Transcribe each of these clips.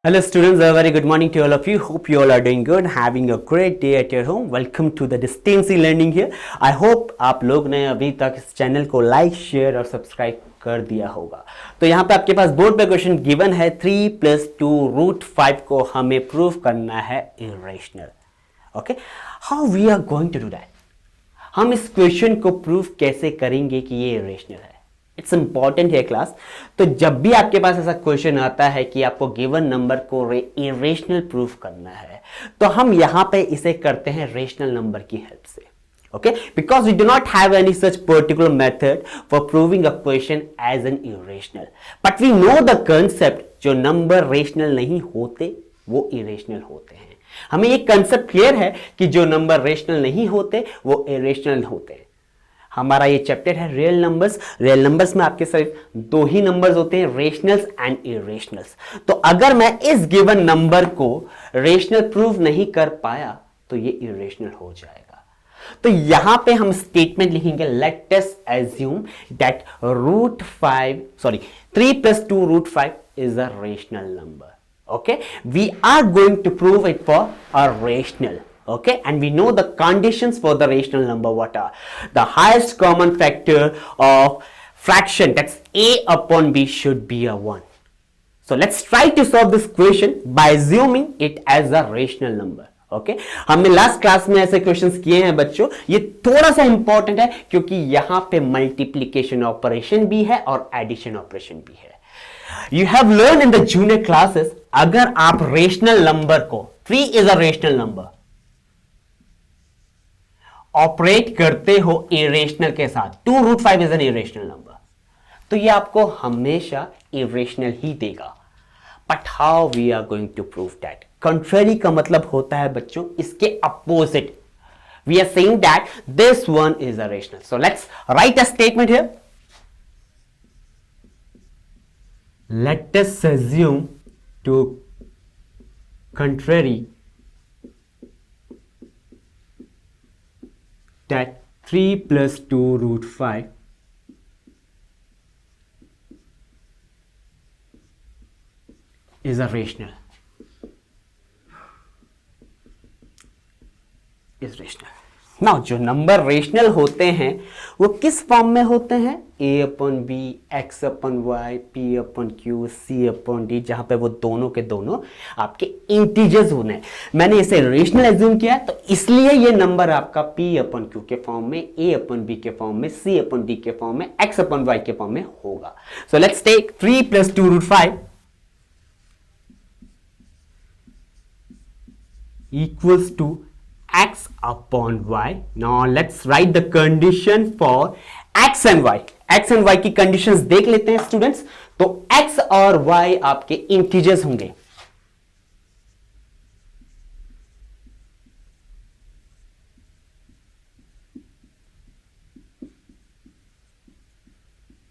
Hello students, a very good morning to all of you. Hope you all are doing good, having a great day at your home. Welcome to the distance learning here. I hope आप लोग ने अभी तक इस channel को like, share और subscribe कर दिया होगा। तो यहाँ पे आपके पास बोर्ड पे क्वेश्चन गिवन है 3+2√5 को हमें प्रूव करना है irrational. Okay, how we are going to do that? हम इस क्वेश्चन को प्रूव कैसे करेंगे कि ये इरेशनल है? इट्स इंपॉर्टेंट है क्लास। तो जब भी आपके पास ऐसा क्वेश्चन आता है कि आपको गिवन नंबर को इरेशनल प्रूफ करना है, तो हम यहां पे इसे करते हैं रेशनल नंबर की हेल्प से। Okay, because we do not have any such particular method for proving a question as an irrational, but we know the concept, जो नंबर रेशनल नहीं होते वो इरेशनल होते हैं। हमें ये कंसेप्ट क्लियर है कि जो नंबर रेशनल नहीं होते वो इरेशनल होते हैं। हमारा ये चैप्टर है रियल नंबर्स। रियल नंबर्स में आपके सिर्फ दो ही नंबर्स होते हैं, रेशनल्स एंड इरेशनल्स। तो अगर मैं इस गिवन नंबर को रेशनल प्रूव नहीं कर पाया तो ये इरेशनल हो जाएगा। तो यहां पे हम स्टेटमेंट लिखेंगे, let us assume that 3+2√5 is a rational number. Okay, we are going to prove it for a rational. Okay, and we know the conditions for the rational number. What are the highest common factor of fraction, that's a upon b, should be a 1. So let's try to solve this question by assuming it as a rational number. Okay, हमने last class में ऐसे questions किए हैं बच्चों। ये थोड़ा सा important है क्योंकि यहां पे मल्टीप्लीकेशन ऑपरेशन भी है और एडिशन ऑपरेशन भी है। You have learn in the junior classes, अगर आप रेशनल नंबर को 3 is a rational number operate करते हो इरेशनल के साथ, 2√5 इज एन इरेशनल नंबर, तो ये आपको हमेशा इरेशनल ही देगा। But how we are going to prove that? Contrary का मतलब होता है बच्चों इसके opposite. We are saying that this one is a rational. So let's write a statement here. Let us assume to contrary that 3+2√5 is a rational. Is rational. Now, जो number rational होते हैं वो किस फॉर्म में होते हैं? a/b, x/y, p/q, c/d, जहां पे वो दोनों के दोनों आपके इंटीजर्स होने हैं। मैंने इसे रेशनल एज्यूम किया है, तो इसलिए ये नंबर आपका p/q के फॉर्म में, a/b के फॉर्म में, c/d के फॉर्म में, x/y के फॉर्म में होगा। So let's take 3+2√5 equals to x/y. Now let's write the condition for x and y. x and y की कंडीशंस देख लेते हैं स्टूडेंट्स। तो x और y आपके इंटीजर्स होंगे।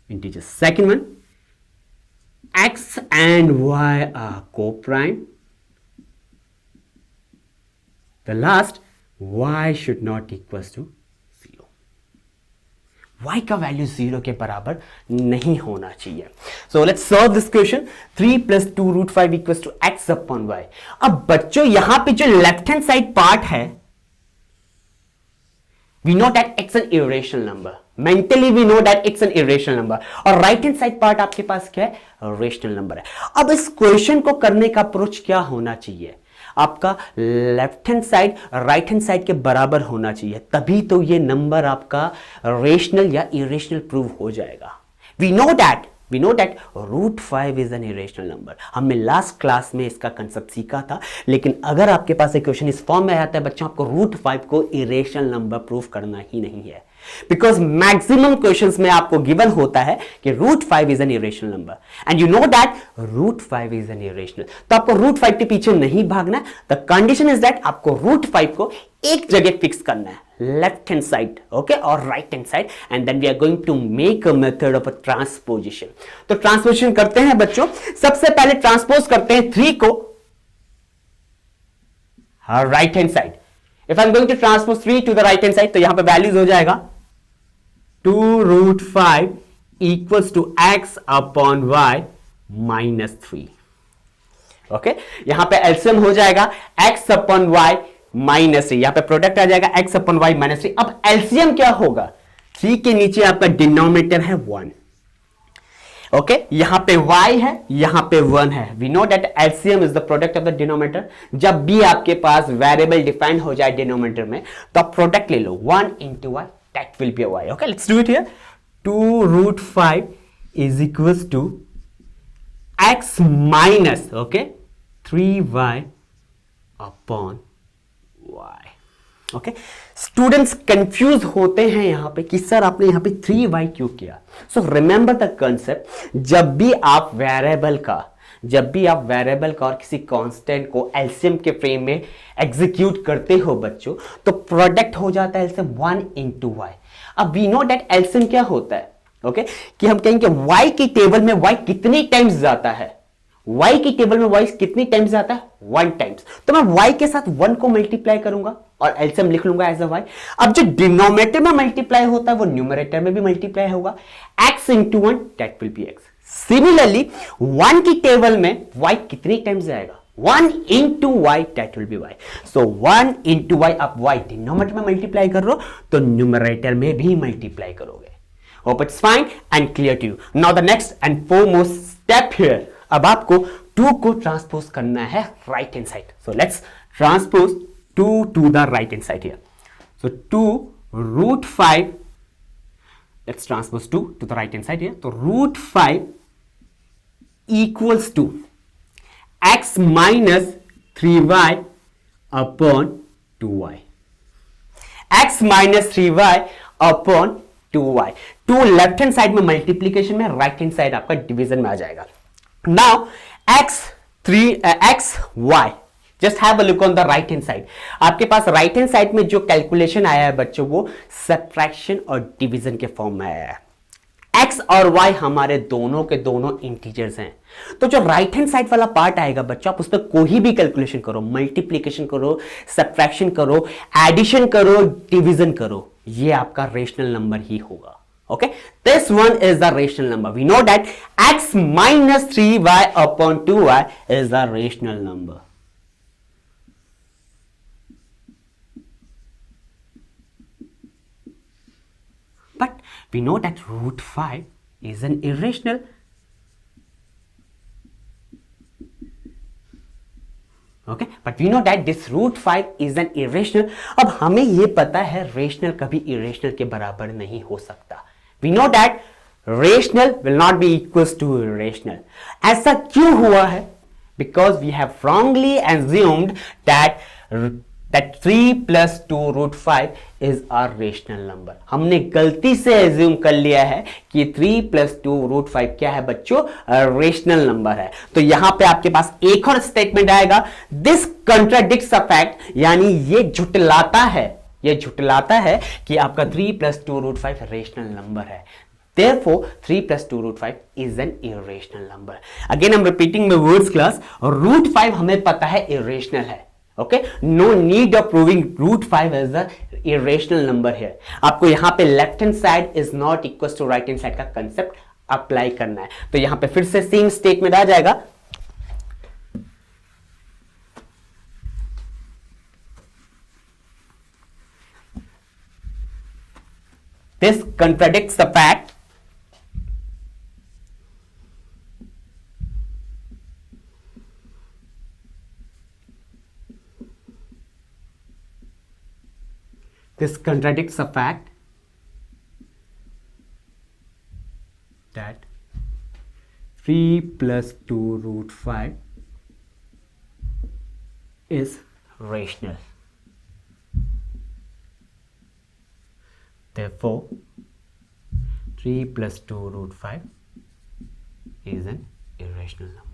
Integers. Second one, x and y are co-prime. The last, y should not equals to 0. y का value 0 के बराबर नहीं होना चाहिए। So let's solve this question. 3+2√5 equals to x/y. अब बच्चों यहां पे जो लेफ्ट हैंड साइड पार्ट है, we know that it's an irrational number. Mentally we know that it's an irrational number. और राइट हैंड साइड पार्ट आपके पास क्या है? रेशनल नंबर है। अब इस क्वेश्चन को करने का अप्रोच क्या होना चाहिए? आपका left hand side right hand side के बराबर होना चाहिए, तभी तो ये नंबर आपका रेशनल या इरेशनल प्रूव हो जाएगा। We know that √5 is an irrational number. हमने लास्ट क्लास में इसका कंसेप्ट सीखा था। लेकिन अगर आपके पास एक क्वेश्चन इस फॉर्म में आता है बच्चों, आपको √5 को इरेशनल नंबर प्रूव करना ही नहीं है, बिकॉज मैक्सिमम क्वेश्चंस में आपको गिवन होता है कि √5 is an irrational number and you know that √5 is an irrational. तो आपको √5 के पीछे नहीं भागना। द कंडीशन इज दैट आपको √5 को एक जगह फिक्स करना है, लेफ्ट हैंड साइड, ओके, और right hand side, and then we are going to make a method of a transposition. तो ट्रांसपोजिशन करते हैं बच्चों। सबसे पहले ट्रांसपोज करते हैं 3 को right hand side. If I am going to transpose 3 to the right hand side, तो यहां पे वैल्यूज हो जाएगा 2√5 equals to x/y -3. ओके यहां पे एलसीएम हो जाएगा x अपॉन वाई माइनस 3, यहां पे प्रोडक्ट आ जाएगा x अपॉन वाई माइनस 3। अब एलसीएम क्या होगा, 3 के नीचे आपका डिनोमिनेटर है 1, ओके यहां पे y है, यहां पे 1 है। We know that LCM is the product of the denominator. जब भी आपके पास वेरिएबल डिफाइंड हो जाए डिनोमिनेटर में तो आप प्रोडक्ट ले लो 1 into y, that will be a y। okay let's do it here। 2 root 5 is equals to x minus 3y upon y। Okay students confuse होते हैं यहां पे कि सर आपने यहां पे 3y क्यों किया। सो रिमेंबर द कंसेप्ट, जब भी आप वेरिएबल का और किसी कांस्टेंट को एलसीएम के फ्रेम में एग्जीक्यूट करते हो बच्चों, तो प्रोडक्ट हो जाता है एलसीएम 1 into y। अब वी नो दैट एलसीएम क्या होता है, कि हम कहेंगे y की टेबल में y कितनी टाइम्स जाता है, y की टेबल में y कितनी टाइम्स जाता है, 1 टाइम्स। तो मैं y के साथ 1 को मल्टीप्लाई करूंगा और एलसीएम लिख लूंगा एज अ y। अब जो डिनोमिनेटर में मल्टीप्लाई होता है वो न्यूमरेटर में भी मल्टीप्लाई होगा, x into 1 that will B x। Similarly 1 की टेबल में y कितनी टाइम्स जाएगा, 1 into y that will be y। So 1 into y, आप y डिनोमिनेटर में मल्टीप्लाई कर रहे हो तो न्यूमरेटर में भी मल्टीप्लाई करोगे। Hope it's fine and clear to you. Now the next and foremost step here, अब आपको 2 को ट्रांसपोज करना है right hand side. So let's transpose 2 to the right hand side here। So 2 root 5, let's transpose 2 to the right hand side here। So root 5 equals to x minus 3y upon 2y। x minus 3y upon 2y। 2 left hand side में multiplication में, right hand side आपका division में आ जाएगा। Now x y, just have a look on the right hand side. आपके पास right hand side में जो calculation आया है बच्चों, वो सब्ट्रैक्शन और डिवीजन के फॉर्म में आया है। x और y हमारे दोनों के दोनों इंटीजर्स हैं, तो जो राइट हैंड साइड वाला पार्ट आएगा बच्चों, आप उस पर कोई भी कैलकुलेशन करो, मल्टीप्लीकेशन करो, सब्ट्रैक्शन करो, एडिशन करो, डिवीजन करो, ये आपका रेशनल नंबर ही होगा। Okay, this one is the rational number। We know that x minus 3y upon 2y is the rational number। But we know that root 5 is an irrational। Okay, but we know that this root 5 is an irrational। अब हमें ये पता है rational कभी irrational के बराबर नहीं हो सकता। We know that rational will not be equals to irrational। ऐसा क्यों हुआ है? Because we have wrongly assumed that 3 plus 2 root 5 is a rational number। हमने गलती से एज्यूम कर लिया है कि 3 plus 2 root 5 क्या है बच्चों, रेशनल नंबर है। तो यहां पे आपके पास एक और स्टेटमेंट आएगा, दिस कंट्राडिक्ट्स द फैक्ट, यानी ये झुटलाता है कि आपका 3 plus 2 root 5 रेशनल नंबर है। Therefore 3 plus 2 root 5 is an irrational number। Again I'm repeating my words class, root 5 हमें पता है irrational है। Okay, no need of proving root 5 as a irrational number here। आपको यहाँ पे left hand side is not equals to right hand side का concept apply करना है। तो यहाँ पे फिर से सेम स्टेटमेंट आ जाएगा, this contradicts the fact that 3 plus 2 root 5 is rational। Therefore 3 plus 2 root 5 is an irrational number।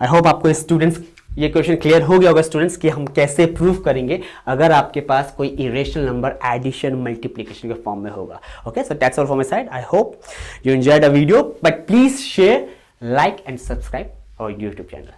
I hope आपको स्टूडेंट्स ये क्वेश्चन क्लियर हो गया होगा स्टूडेंट्स कि हम कैसे प्रूव करेंगे अगर आपके पास कोई इरेशनल नंबर एडिशन मल्टीप्लिकेशन के फॉर्म में होगा। Okay, so that's all from my side. I hope you enjoyed the video, but please share, like and subscribe our YouTube channel।